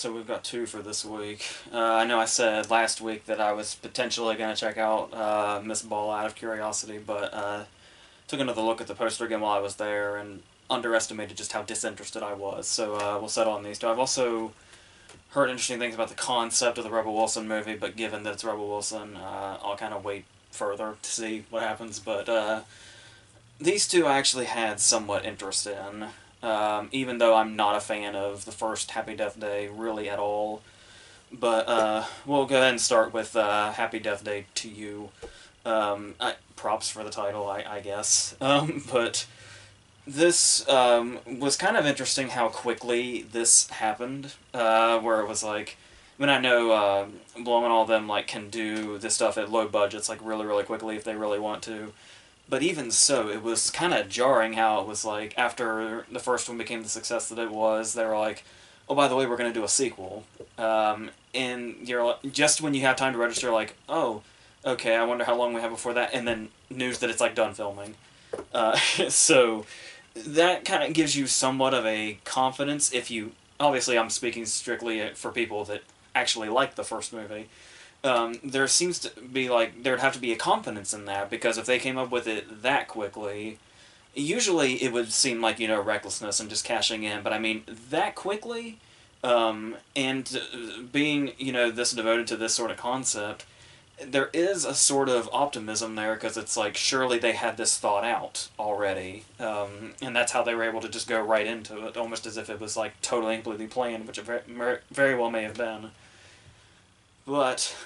So we've got two for this week. I know I said last week that I was potentially going to check out Miss Ball out of curiosity, but took another look at the poster again while I was there and underestimated just how disinterested I was. So we'll settle on these two. I've also heard interesting things about the concept of the Rebel Wilson movie, but given that it's Rebel Wilson, I'll kind of wait further to see what happens. But these two I actually had somewhat interest in. Even though I'm not a fan of the first Happy Death Day really at all. But we'll go ahead and start with Happy Death Day to You. Props for the title, I guess. But this was kind of interesting how quickly this happened. Where it was like, I mean, I know Blum and all of them like can do this stuff at low budgets like really, really quickly if they really want to. But even so, it was kind of jarring how it was like, after the first one became the success that it was, they were like, oh, by the way, we're going to do a sequel. And you're like, just when you have time to register, like, oh, okay, I wonder how long we have before that, and then news that it's like done filming. So that kind of gives you somewhat of a confidence if you, obviously I'm speaking strictly for people that actually like the first movie. There seems to be like there'd have to be a confidence in that, because if they came up with it that quickly, usually it would seem like, recklessness and just cashing in. But I mean, that quickly, and being, this devoted to this sort of concept, there is a sort of optimism there, because it's like surely they had this thought out already, and that's how they were able to just go right into it, almost as if it was like totally and completely planned, which it very well may have been. But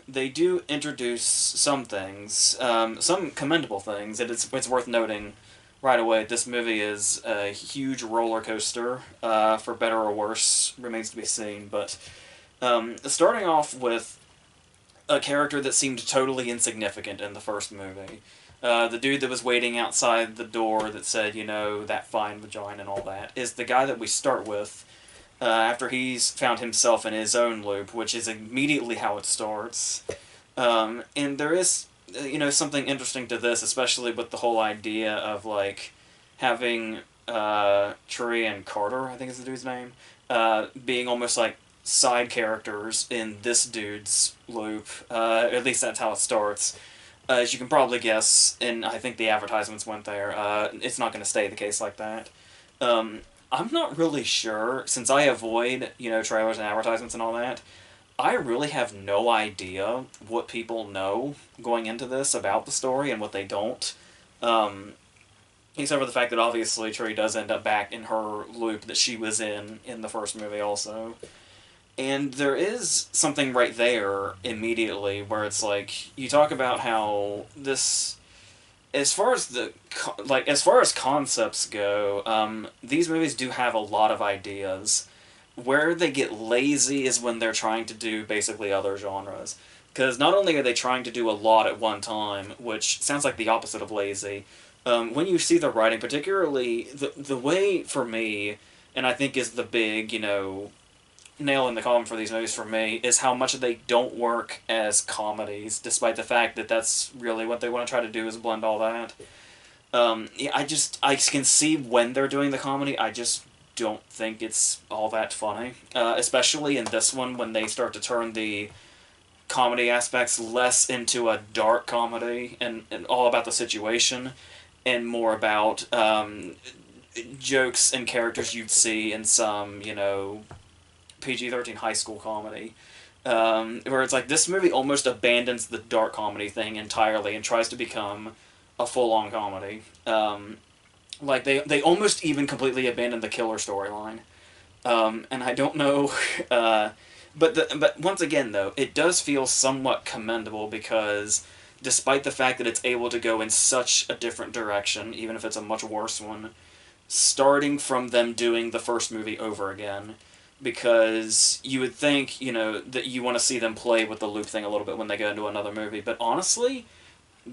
they do introduce some things, some commendable things. It's worth noting right away. This movie is a huge roller coaster, for better or worse, remains to be seen. But starting off with a character that seemed totally insignificant in the first movie. The dude that was waiting outside the door that said, that fine vagina and all that, is the guy that we start with, after he's found himself in his own loop, which is immediately how it starts. And there is, something interesting to this, especially with the whole idea of, like, having Tree and Carter, I think is the dude's name, being almost like side characters in this dude's loop. At least that's how it starts. As you can probably guess, and I think the advertisements went there, it's not going to stay the case like that. I'm not really sure, since I avoid, trailers and advertisements and all that, I really have no idea what people know going into this about the story and what they don't. Except for the fact that obviously Tree does end up back in her loop that she was in the first movie also. And there is something right there immediately where it's like, you talk about how this, as far as as far as concepts go, these movies do have a lot of ideas. Where they get lazy is when they're trying to do basically other genres. Because not only are they trying to do a lot at one time, which sounds like the opposite of lazy, when you see the writing, particularly the way, for me, and I think is the big, nail in the coffin for these movies for me, is how much they don't work as comedies, despite the fact that that's really what they want to try to do, is blend all that. Yeah, I can see when they're doing the comedy, I just don't think it's all that funny. Especially in this one, when they start to turn the comedy aspects less into a dark comedy and all about the situation, and more about jokes and characters you'd see in some, PG-13 high school comedy. Where it's like, this movie almost abandons the dark comedy thing entirely and tries to become a full-on comedy. Like, they almost even completely abandon the killer storyline. And I don't know... but once again, though, it does feel somewhat commendable, because despite the fact that it's able to go in such a different direction, even if it's a much worse one, starting from them doing the first movie over again, because you would think, that you want to see them play with the loop thing a little bit when they go into another movie, but honestly,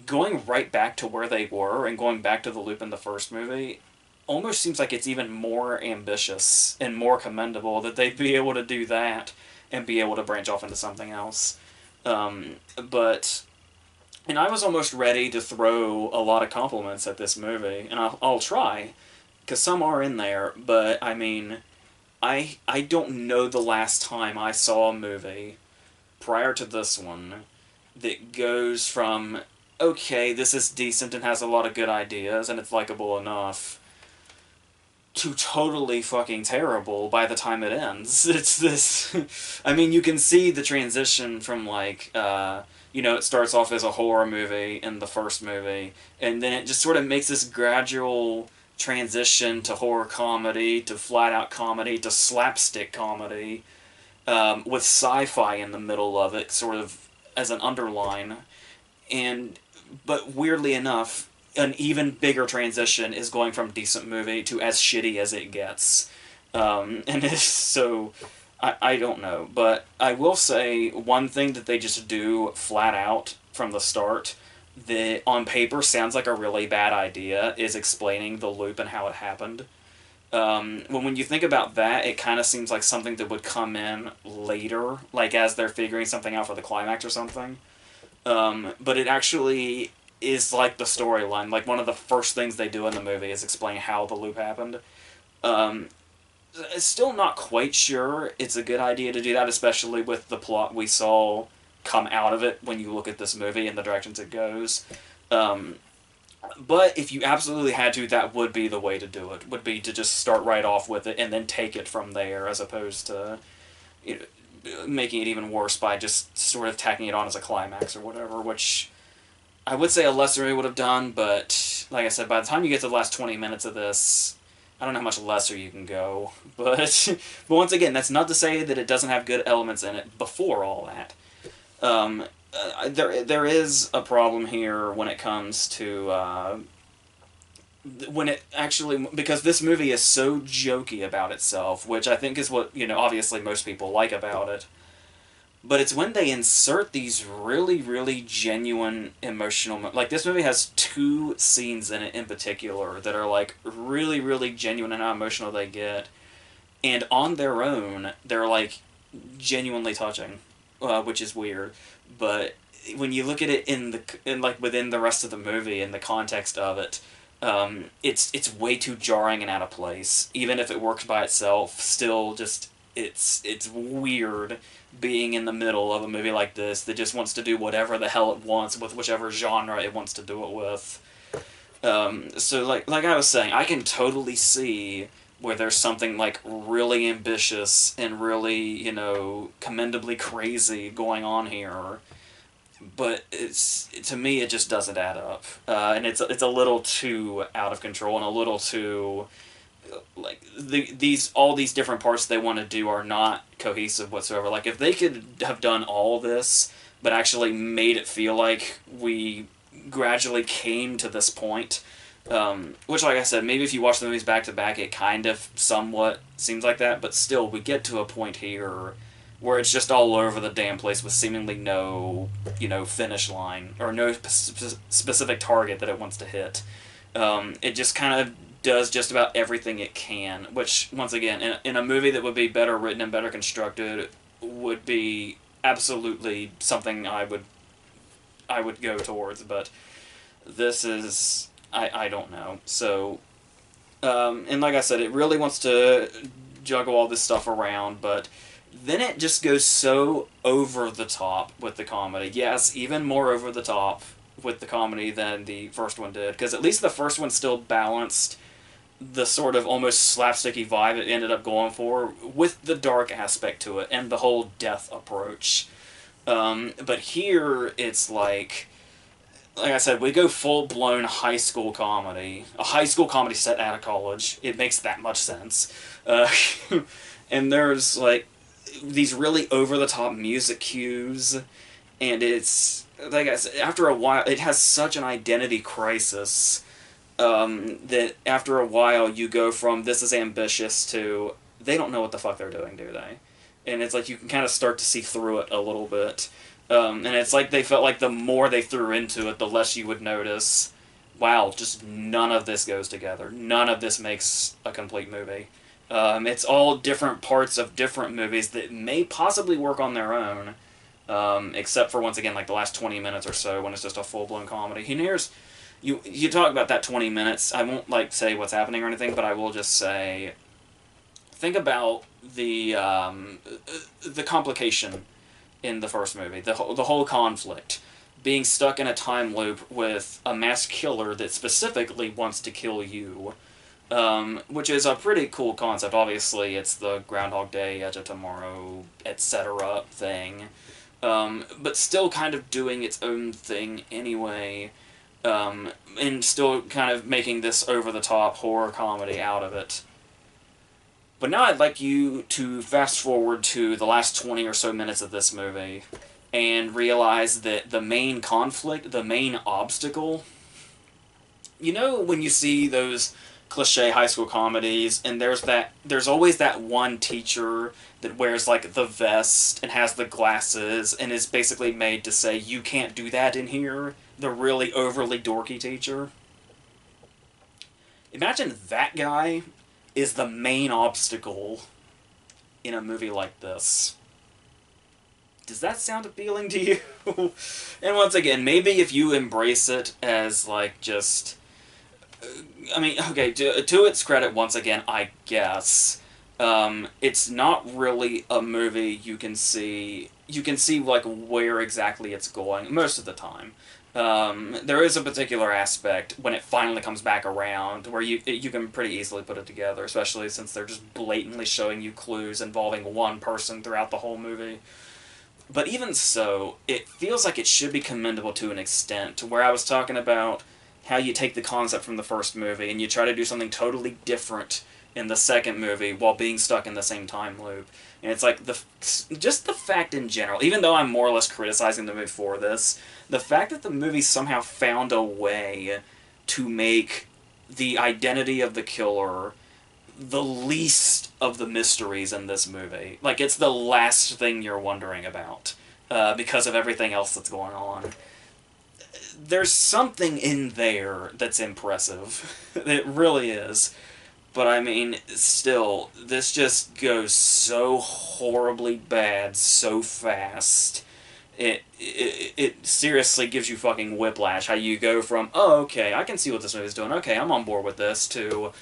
going right back to where they were and going back to the loop in the first movie almost seems like it's even more ambitious and more commendable that they'd be able to do that and be able to branch off into something else. But... And I was almost ready to throw a lot of compliments at this movie, and I'll try, because some are in there, but, I mean, I don't know the last time I saw a movie prior to this one that goes from, okay, this is decent and has a lot of good ideas and it's likable enough, to totally fucking terrible by the time it ends. It's this. I mean, you can see the transition from, like, it starts off as a horror movie in the first movie, and then it just sort of makes this gradual transition to horror comedy, to flat out comedy, to slapstick comedy, with sci fi in the middle of it, sort of as an underline. And but weirdly enough, an even bigger transition is going from decent movie to as shitty as it gets. And it's so I don't know, but I will say one thing that they just do flat out from the start that on paper sounds like a really bad idea is explaining the loop and how it happened. When you think about that, it kind of seems like something that would come in later, like as they're figuring something out for the climax or something. But it actually is like the storyline. Like, one of the first things they do in the movie is explain how the loop happened. Um, Still not quite sure it's a good idea to do that, especially with the plot we saw come out of it when you look at this movie and the directions it goes. Um, but if you absolutely had to, that would be the way to do it. Would be to just start right off with it and then take it from there, as opposed to, you know, making it even worse by just sort of tacking it on as a climax or whatever, which I would say a lesser movie would have done, but like I said, by the time you get to the last 20 minutes of this, I don't know how much lesser you can go. But once again, that's not to say that it doesn't have good elements in it before all that. There is a problem here when it comes to when it actually, because this movie is so jokey about itself, which I think is what, obviously most people like about it. But it's when they insert these really, really genuine emotional... Like, this movie has two scenes in it in particular that are, like, really, really genuine and how emotional they get. And on their own, they're, like, genuinely touching, which is weird. But when you look at it within the rest of the movie, in the context of it, it's way too jarring and out of place. Even if it works by itself, still just... It's weird being in the middle of a movie like this that just wants to do whatever the hell it wants with whichever genre it wants to do it with. So like I was saying, I can totally see where there's something like really ambitious and really, commendably crazy going on here. But to me, it just doesn't add up. And it's a little too out of control and a little too... like all these different parts they want to do are not cohesive whatsoever. Like, if they could have done all this but actually made it feel like we gradually came to this point, which, like I said, maybe if you watch the movies back to back, it kind of somewhat seems like that, but still, we get to a point here where it's just all over the damn place with seemingly no, finish line or no specific target that it wants to hit. It just kind of does just about everything it can, which, once again, in a movie that would be better written and better constructed, would be absolutely something I would go towards, but this is... I don't know. So, and like I said, it really wants to juggle all this stuff around, but then it just goes so over the top with the comedy. Yes, even more over the top with the comedy than the first one did, because at least the first one still balanced the sort of almost slapsticky vibe it ended up going for with the dark aspect to it and the whole death approach. But here it's like I said, we go full-blown high school comedy. A high school comedy set out of college. It makes that much sense. And there's, like, these really over-the-top music cues, and it's, like I said, after a while, it has such an identity crisis, that after a while you go from this is ambitious to they don't know what the fuck they're doing, do they? And it's like you can kind of start to see through it a little bit. And it's like they felt like the more they threw into it, the less you would notice, wow, just none of this goes together. None of this makes a complete movie. It's all different parts of different movies that may possibly work on their own, except for, once again, like the last 20 minutes or so when it's just a full-blown comedy. And here's... You talk about that 20 minutes. I won't, like, say what's happening or anything, but I will just say think about the complication in the first movie, the whole conflict, being stuck in a time loop with a mass killer that specifically wants to kill you, which is a pretty cool concept. Obviously, it's the Groundhog Day, Edge of Tomorrow, etc. thing, but still kind of doing its own thing anyway, and still kind of making this over-the-top horror comedy out of it. But now I'd like you to fast forward to the last 20 or so minutes of this movie and realize that the main conflict, the main obstacle, you know when you see those cliche high school comedies and there's always that one teacher that wears like the vest and has the glasses and is basically made to say you can't do that in here, the really overly dorky teacher. Imagine that guy is the main obstacle in a movie like this. Does that sound appealing to you? And once again, maybe if you embrace it as like just... I mean, okay, to its credit, once again, I guess, it's not really a movie you can see like where exactly it's going most of the time. There is a particular aspect when it finally comes back around where you can pretty easily put it together, especially since they're just blatantly showing you clues involving one person throughout the whole movie. But even so, it feels like it should be commendable to an extent, to where I was talking about how you take the concept from the first movie and you try to do something totally different in the second movie while being stuck in the same time loop. And it's like, just the fact in general, even though I'm more or less criticizing the movie for this, the fact that the movie somehow found a way to make the identity of the killer the least of the mysteries in this movie. Like, it's the last thing you're wondering about, because of everything else that's going on. There's something in there that's impressive. It really is. But I mean, still, this just goes so horribly bad so fast. It seriously gives you fucking whiplash. How you go from, oh, okay, I can see what this movie's doing. Okay, I'm on board with this, to,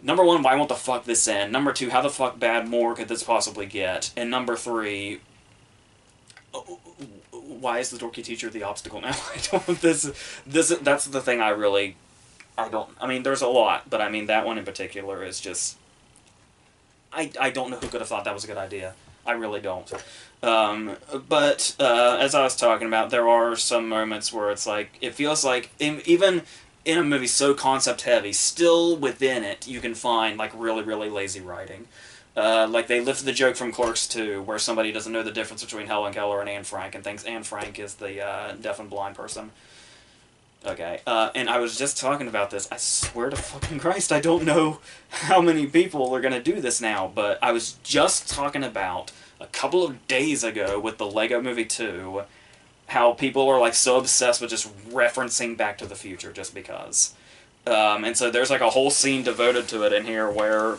number one, why won't the fuck this end? Number two, how the fuck bad more could this possibly get? And number three, why is the dorky teacher the obstacle now? That's the thing I mean, there's a lot, but I mean, that one in particular is just... I don't know who could have thought that was a good idea. I really don't. But as I was talking about, there are some moments where it's like, it feels like, even in a movie so concept-heavy, still within it, you can find, like, really, really lazy writing. Like, they lifted the joke from Clerks 2, where somebody doesn't know the difference between Helen Keller and Anne Frank, and thinks Anne Frank is the deaf and blind person. Okay, and I was just talking about this. I swear to fucking Christ, I don't know how many people are gonna do this now, but I was just talking about, a couple of days ago with the Lego Movie 2, how people are, like, so obsessed with just referencing Back to the Future just because. And so there's, like, a whole scene devoted to it in here where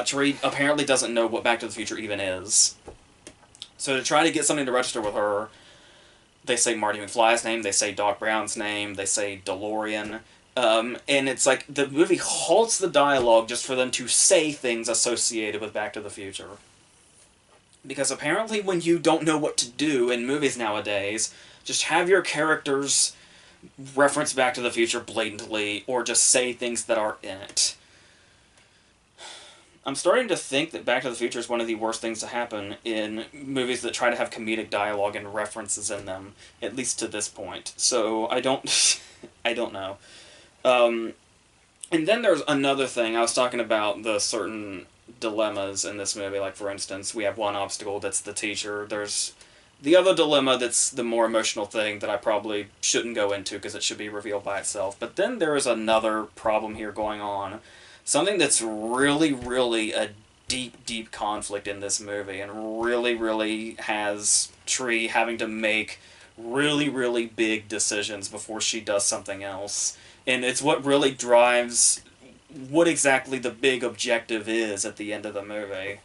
Tree apparently doesn't know what Back to the Future even is. So to try to get something to register with her, they say Marty McFly's name, they say Doc Brown's name, they say DeLorean, and it's like the movie halts the dialogue just for them to say things associated with Back to the Future. Because apparently when you don't know what to do in movies nowadays, just have your characters reference Back to the Future blatantly, or just say things that are in it. I'm starting to think that Back to the Future is one of the worst things to happen in movies that try to have comedic dialogue and references in them, at least to this point. So, I don't... I don't know. And then there's another thing. I was talking about the certain dilemmas in this movie. Like, for instance, we have one obstacle that's the teacher. There's the other dilemma that's the more emotional thing that I probably shouldn't go into because it should be revealed by itself. But then there is another problem here going on. Something that's really, really a deep, deep conflict in this movie, and really, really has Tree having to make really, really big decisions before she does something else. And it's what really drives what exactly the big objective is at the end of the movie.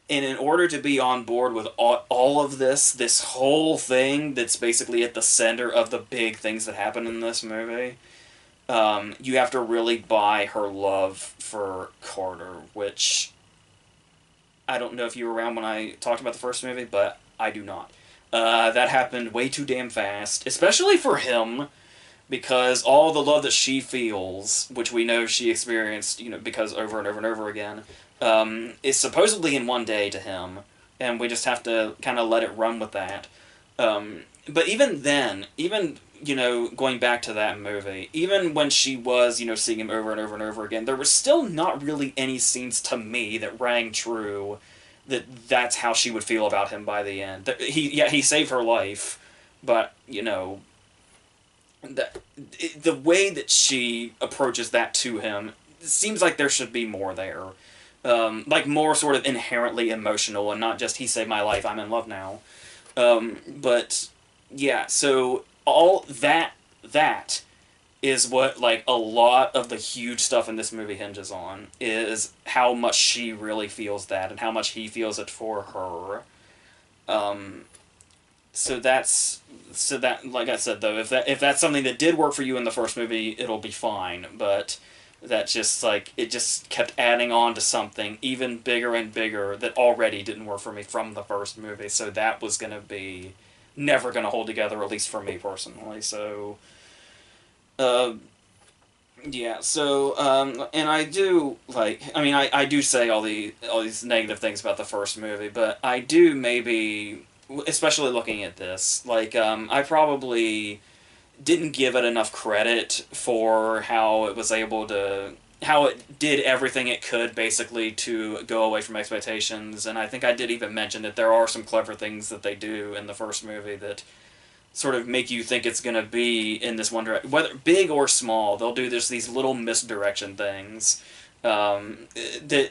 And in order to be on board with all of this whole thing that's basically at the center of the big things that happen in this movie, you have to really buy her love for Carter, which I don't know if you were around when I talked about the first movie, but I do not. That happened way too damn fast, especially for him, because all the love that she feels, which we know she experienced, because over and over and over again, is supposedly in one day to him, and we just have to kind of let it run with that. But even then, even going back to that movie, even when she was seeing him over and over and over again, there was still not really any scenes to me that rang true. That's how she would feel about him by the end. He saved her life, but the way that she approaches that to him seems like there should be more there. Like more sort of inherently emotional and not just he saved my life, I'm in love now. But yeah, so all that is what like a lot of the huge stuff in this movie hinges on, is how much she really feels that and how much he feels it for her. Um, so that like I said though, if that's something that did work for you in the first movie, it'll be fine. But that just like it just kept adding on to something even bigger and bigger that already didn't work for me from the first movie. So that was gonna be never gonna hold together, at least for me personally. So uh, yeah, so and I do like. I mean, I do say all these negative things about the first movie, but I do maybe, especially looking at this, like I probably didn't give it enough credit for how it did everything it could basically to go away from expectations, and I think I did even mention that there are some clever things that they do in the first movie that sort of make you think it's going to be in this one direction, whether big or small. They'll do these little misdirection things that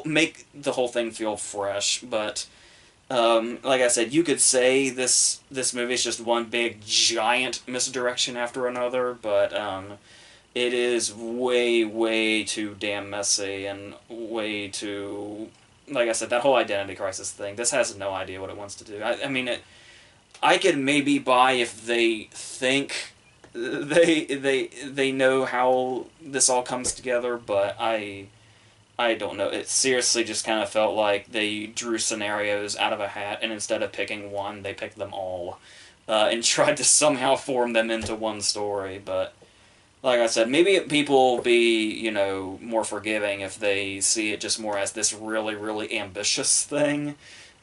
make the whole thing feel fresh. But like I said, you could say this movie is just one big giant misdirection after another, but it is way too damn messy and way too. Like I said, that whole identity crisis thing. This has no idea what it wants to do. I mean, I could maybe buy if they think they know how this all comes together, but I don't know. It seriously just kind of felt like they drew scenarios out of a hat, and instead of picking one, they picked them all, and tried to somehow form them into one story. But like I said, maybe people will be more forgiving if they see it just more as this really ambitious thing.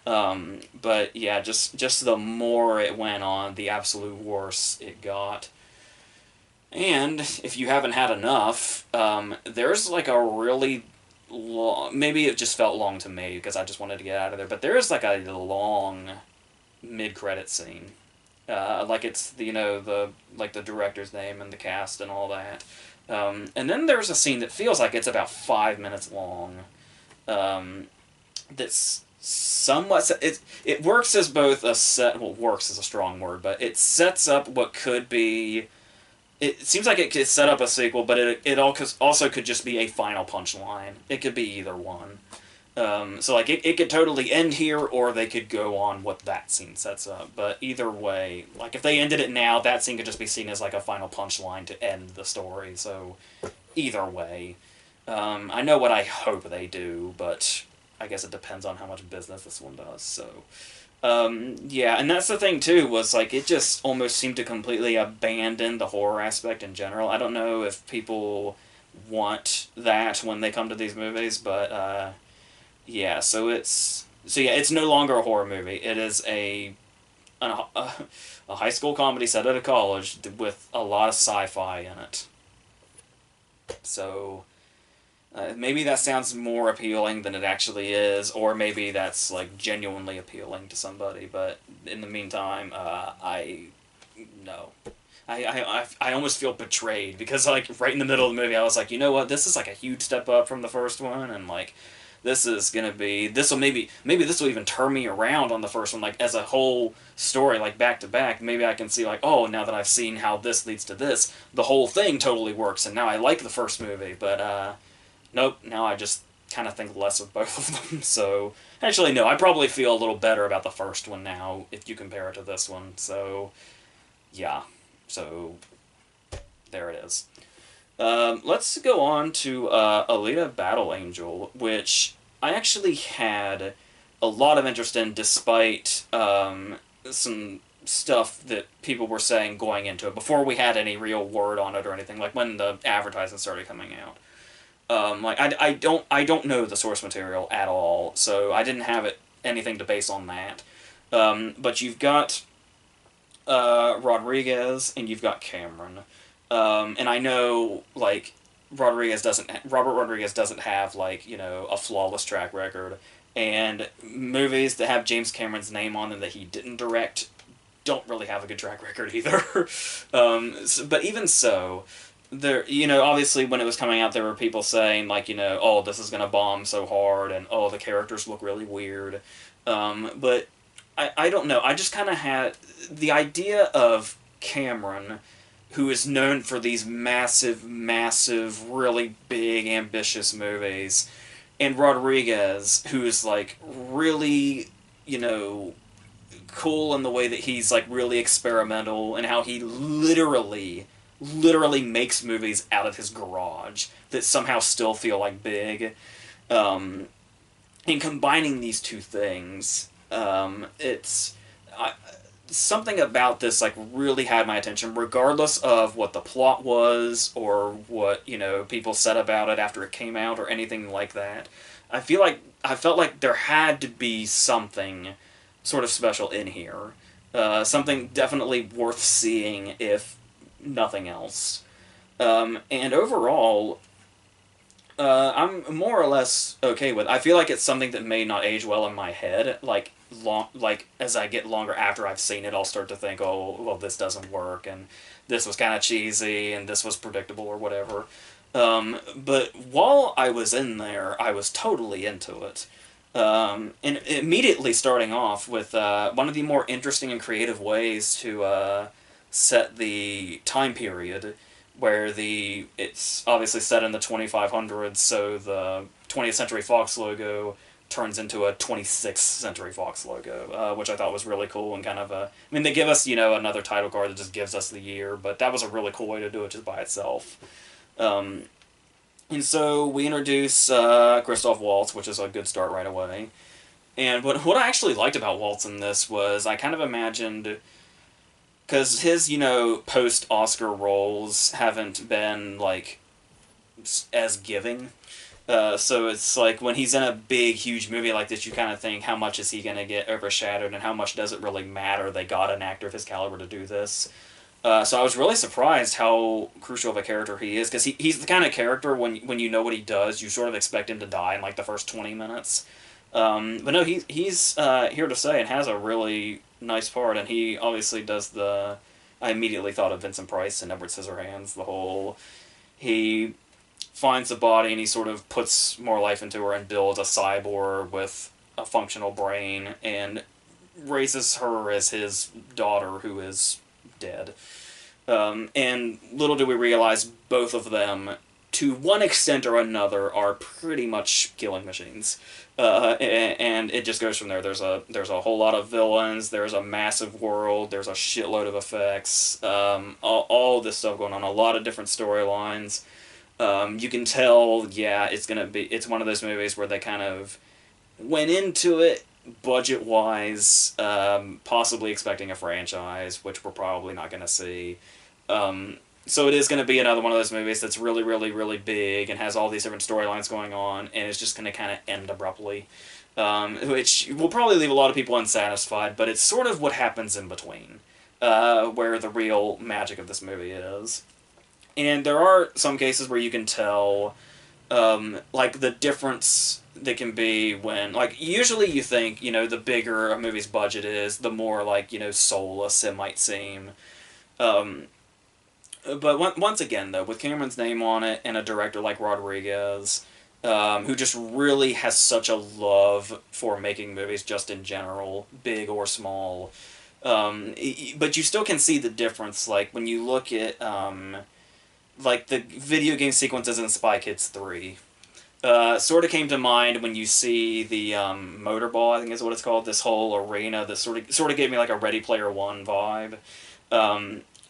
But yeah, just the more it went on, the absolute worse it got. And if you haven't had enough, there's like a really long. Maybe it just felt long to me because I just wanted to get out of there. But there is like a long mid-credit scene. Like it's the like the director's name and the cast and all that. And then there's a scene that feels like it's about 5 minutes long. That's somewhat it works as both a set. Well, works is a strong word, but it sets up what could be. It seems like it could set up a sequel, but it also could just be a final punchline. It could be either one. So like it could totally end here, or they could go on what that scene sets up. But either way, like if they ended it now, that scene could just be seen as like a final punchline to end the story. So either way, I know what I hope they do, but I guess it depends on how much business this one does. So yeah, and that's the thing too, was like it just almost seemed to completely abandon the horror aspect in general. I don't know if people want that when they come to these movies, but yeah, it's no longer a horror movie. It is a high school comedy set at a college with a lot of sci-fi in it. So maybe that sounds more appealing than it actually is, or maybe that's like genuinely appealing to somebody. But in the meantime, I no. I almost feel betrayed because like right in the middle of the movie I was like, you know what, this is like a huge step up from the first one, and like this will maybe this will even turn me around on the first one, like as a whole story, like back to back. Maybe I can see like, oh, now that I've seen how this leads to this, the whole thing totally works, and now I like the first movie. But nope, now I just kind of think less of both of them. So actually no, I probably feel a little better about the first one now if you compare it to this one. So yeah. So There it is. Let's go on to Alita Battle Angel, which I actually had a lot of interest in despite some stuff that people were saying going into it before we had any real word on it or anything, like when the advertising started coming out. I don't know the source material at all, so I didn't have anything to base on that. But you've got Rodriguez and you've got Cameron. And I know, like, Robert Rodriguez doesn't have, like, a flawless track record. And movies that have James Cameron's name on them that he didn't direct don't really have a good track record either. But even so, there, obviously when it was coming out, there were people saying, like, oh, this is gonna bomb so hard, and oh, the characters look really weird. But I don't know. I just kind of had the idea of Cameron, who is known for these massive, massive, really big, ambitious movies, and Rodriguez, who is, like, really, cool in the way that he's, like, really experimental, and how he literally makes movies out of his garage that somehow still feel like big. And combining these two things, it's... something about this, like, really had my attention, regardless of what the plot was or what people said about it after it came out or anything like that. I felt like there had to be something sort of special in here, something definitely worth seeing if nothing else. And overall, I'm more or less okay with it. I feel like it's something that may not age well in my head. Like as I get longer after I've seen it, I'll start to think, oh, well, this doesn't work, and this was kind of cheesy, and this was predictable, or whatever. But while I was in there, I was totally into it. And immediately starting off with one of the more interesting and creative ways to set the time period, where it's obviously set in the 2500s, so the 20th Century Fox logo turns into a 26th Century Fox logo, which I thought was really cool and kind of I mean, they give us, another title card that just gives us the year, but that was a really cool way to do it just by itself. And so we introduce Christoph Waltz, which is a good start right away. And what I actually liked about Waltz in this was I kind of imagined... because his, post-Oscar roles haven't been, like, as giving. So it's like when he's in a big, huge movie like this, you kind of think, how much is he going to get overshadowed, and how much does it really matter they got an actor of his caliber to do this? So I was really surprised how crucial of a character he is, because he's the kind of character, when you know what he does, you sort of expect him to die in, like, the first 20 minutes. But no, he's here to stay and has a really nice part, and he obviously does the... I immediately thought of Vincent Price and Edward Scissorhands, the whole... He finds the body and he sort of puts more life into her and builds a cyborg with a functional brain and raises her as his daughter, who is dead. And little do we realize, both of them, to one extent or another, are pretty much killing machines. And it just goes from there. There's a whole lot of villains, there's a massive world, there's a shitload of effects, all this stuff going on, a lot of different storylines. You can tell, yeah, it's one of those movies where they kind of went into it budget-wise, possibly expecting a franchise, which we're probably not going to see. So it is going to be another one of those movies that's really, really, really big and has all these different storylines going on, and it's just going to kind of end abruptly, which will probably leave a lot of people unsatisfied, but it's sort of what happens in between, where the real magic of this movie is. And there are some cases where you can tell, like, the difference that can be when, like, usually you think, the bigger a movie's budget is, the more, like, soulless it might seem. But once again, though, with Cameron's name on it and a director like Rodriguez, who just really has such a love for making movies just in general, big or small, but you still can see the difference, like, when you look at, like, the video game sequences in Spy Kids 3. Sort of came to mind when you see the Motorball, I think is what it's called, this whole arena that sort of gave me like a Ready Player One vibe.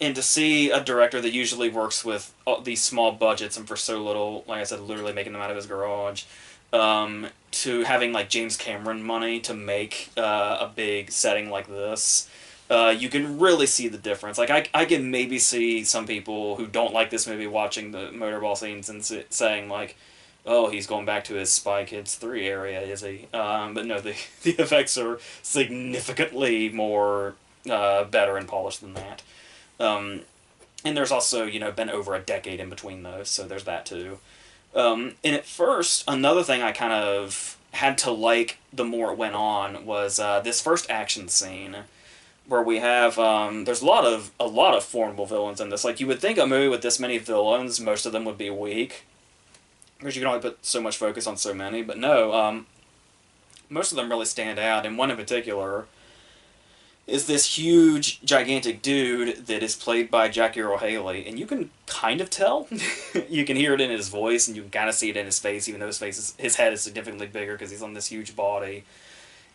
And to see a director that usually works with these small budgets and for so little, like I said, literally making them out of his garage, to having like James Cameron money to make a big setting like this, you can really see the difference. Like I can maybe see some people who don't like this movie watching the motorball scenes and saying like, oh, he's going back to his Spy Kids 3 area, is he? But no, the effects are significantly more better and polished than that. Um, and there's also, been over a decade in between those, so there's that too. And at first, another thing I kind of had to like the more it went on was this first action scene where we have there's a lot of formidable villains in this. Like you would think a movie with this many villains, most of them would be weak because you can only put so much focus on so many. But no, most of them really stand out, and one in particular is this huge, gigantic dude that is played by Jackie Earle Haley, and you can kind of tell. You can hear it in his voice, and you can kind of see it in his face, even though his head is significantly bigger because he's on this huge body.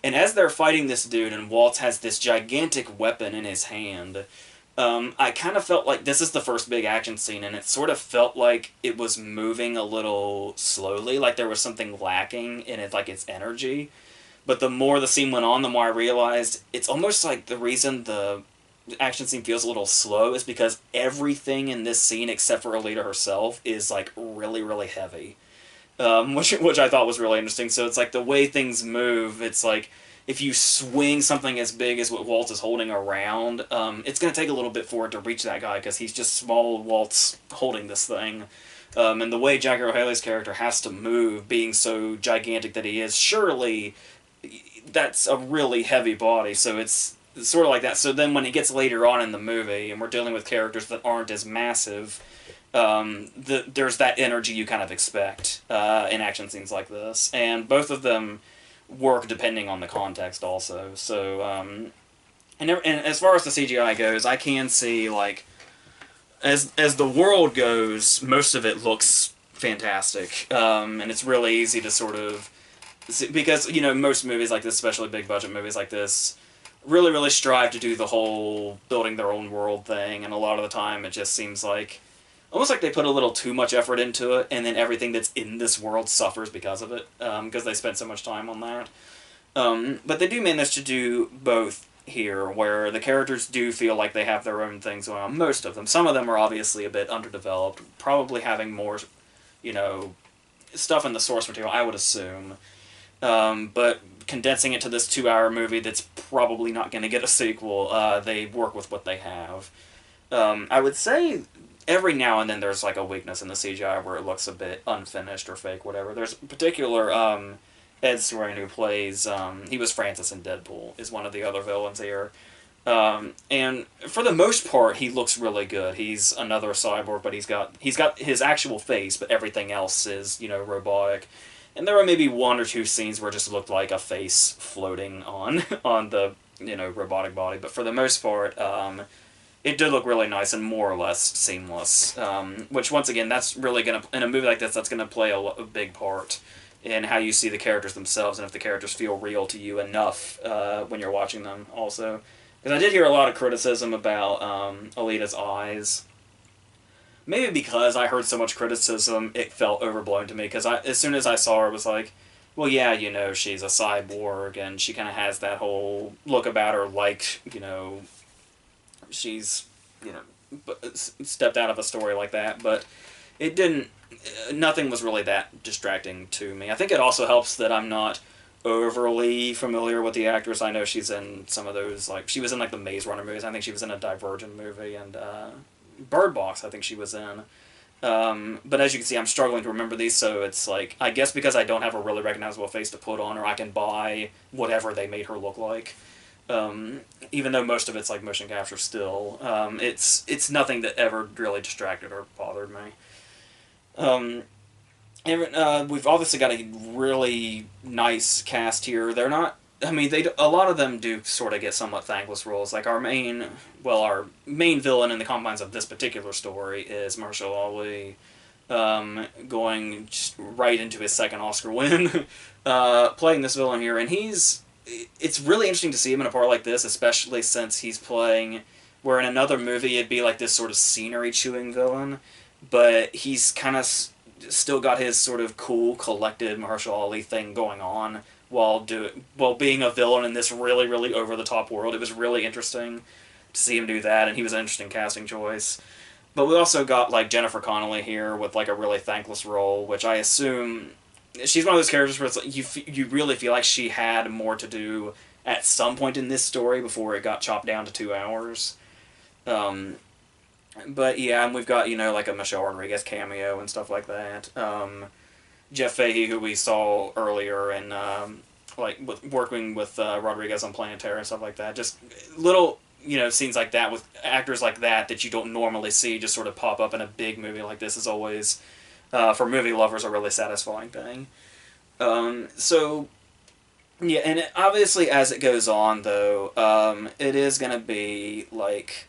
And as they're fighting this dude, and Waltz has this gigantic weapon in his hand, I kind of felt like this is the first big action scene, and it sort of felt like it was moving a little slowly, like there was something lacking in it, like its energy. But the more the scene went on, the more I realized it's almost like the reason the action scene feels a little slow is because everything in this scene, except for Alita herself, is like really, really heavy. Which I thought was really interesting. So it's like the way things move, it's like if you swing something as big as what Waltz is holding around, it's going to take a little bit for it to reach that guy because he's just small Waltz holding this thing. And the way Jackie Earle Haley's character has to move, being so gigantic that he is, surely that's a really heavy body, so it's sort of like that. So then when it gets later on in the movie, and we're dealing with characters that aren't as massive, there's that energy you kind of expect in action scenes like this. And both of them work depending on the context also. So, and as far as the CGI goes, I can see, like, as the world goes, most of it looks fantastic. And it's really easy to sort of because most movies like this, especially big budget movies like this, really really strive to do the whole building their own world thing, and a lot of the time it just seems like almost like they put a little too much effort into it, and then everything that's in this world suffers because of it, because they spent so much time on that. But they do manage to do both here, where the characters do feel like they have their own things going on. Most of them. Some of them are obviously a bit underdeveloped, probably having more, stuff in the source material, I would assume. But condensing it to this 2-hour movie that's probably not going to get a sequel, they work with what they have. I would say every now and then there's like a weakness in the CGI where it looks a bit unfinished or fake, whatever. There's a particular Ed Skrein who plays, he was Francis in Deadpool, is one of the other villains here. And for the most part, he looks really good. He's another cyborg, but he's got his actual face, but everything else is, robotic. And there were maybe one or two scenes where it just looked like a face floating on the robotic body, but for the most part, it did look really nice and more or less seamless. Which once again, that's really gonna in a movie like this, that's gonna play a big part in how you see the characters themselves and if the characters feel real to you enough when you're watching them. Also, because I did hear a lot of criticism about Alita's eyes. Maybe because I heard so much criticism, it felt overblown to me, because as soon as I saw her, it was like, well, yeah, she's a cyborg, and she kind of has that whole look about her like, she's, stepped out of a story like that, but it didn't, nothing was really that distracting to me. I think it also helps that I'm not overly familiar with the actress. I know she's in some of those, like, she was in, like, the Maze Runner movies. I think she was in a Divergent movie, and, Bird Box, I think she was in. But as you can see, I'm struggling to remember these, so it's like, I guess because I don't have a really recognizable face to put on her, I can buy whatever they made her look like. Even though most of it's like motion capture still. It's nothing that ever really distracted or bothered me. We've obviously got a really nice cast here. They're not... I mean, a lot of them do sort of get somewhat thankless roles. Like our main villain in the confines of this particular story is Mahershala Ali, going right into his second Oscar win, playing this villain here, and it's really interesting to see him in a part like this, especially since he's playing where in another movie it'd be like this sort of scenery chewing villain, but he's kind of still got his sort of cool, collected martial Ali thing going on while being a villain in this really really over the top world. It was really interesting to see him do that, and he was an interesting casting choice. But we also got like Jennifer Connelly here with like a really thankless role, which I assume she's one of those characters where it's like you really feel like she had more to do at some point in this story before it got chopped down to 2 hours. Um, but yeah, and we've got like a Michelle Rodriguez cameo and stuff like that. Jeff Fahey, who we saw earlier, and like working with Rodriguez on Planet Terror and stuff like that. Just little scenes like that with actors like that you don't normally see just sort of pop up in a big movie like this is always for movie lovers a really satisfying thing. So yeah, and obviously as it goes on though, it is gonna be like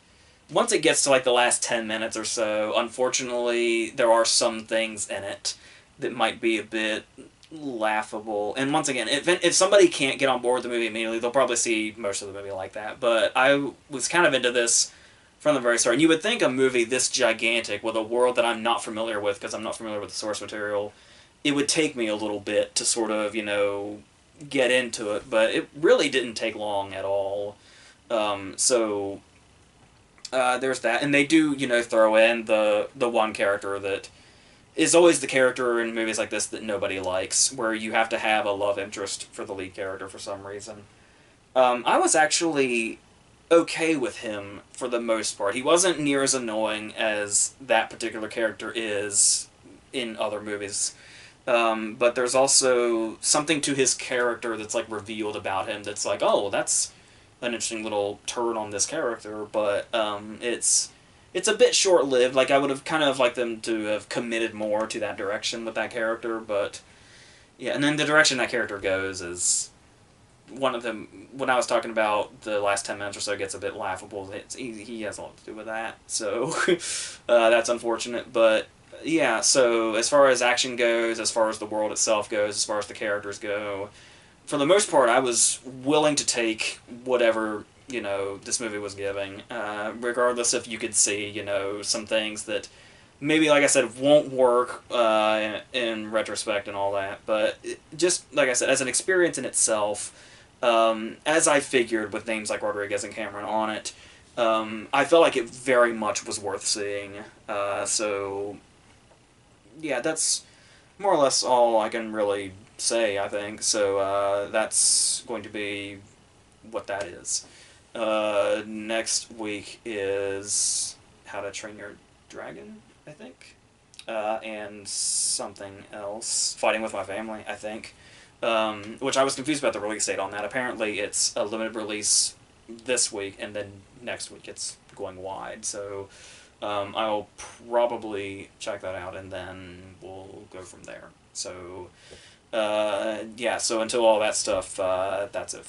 once it gets to like the last 10 minutes or so, unfortunately there are some things in it that might be a bit laughable. And once again, if somebody can't get on board with the movie immediately, they'll probably see most of the movie like that. But I was kind of into this from the very start. And you would think a movie this gigantic with a world that I'm not familiar with because I'm not familiar with the source material, it would take me a little bit to sort of get into it. But it really didn't take long at all. So there's that, and they do throw in the one character that is always the character in movies like this that nobody likes, where you have to have a love interest for the lead character for some reason. I was actually okay with him for the most part. He wasn't near as annoying as that particular character is in other movies. But there's also something to his character that's like revealed about him that's like, oh, that's an interesting little turn on this character, but it's a bit short-lived. Like, I would have kind of liked them to have committed more to that direction with that character, but yeah, and then the direction that character goes is one of them. When I was talking about the last 10 minutes or so gets a bit laughable, he has a lot to do with that, so that's unfortunate, but yeah, so as far as action goes, as far as the world itself goes, as far as the characters go, for the most part, I was willing to take whatever this movie was giving, regardless if you could see some things that maybe, like I said, won't work in retrospect and all that. But just like I said, as an experience in itself, as I figured with names like Rodriguez and Cameron on it, I felt like it very much was worth seeing. So yeah, that's more or less all I can really say, I think. So that's going to be what that is. Next week is How to Train Your Dragon, I think. And something else. Fighting with My Family, I think. Which I was confused about the release date on that. Apparently it's a limited release this week, and then next week it's going wide. So I'll probably check that out, and then we'll go from there. So yeah, so until all that stuff, that's it.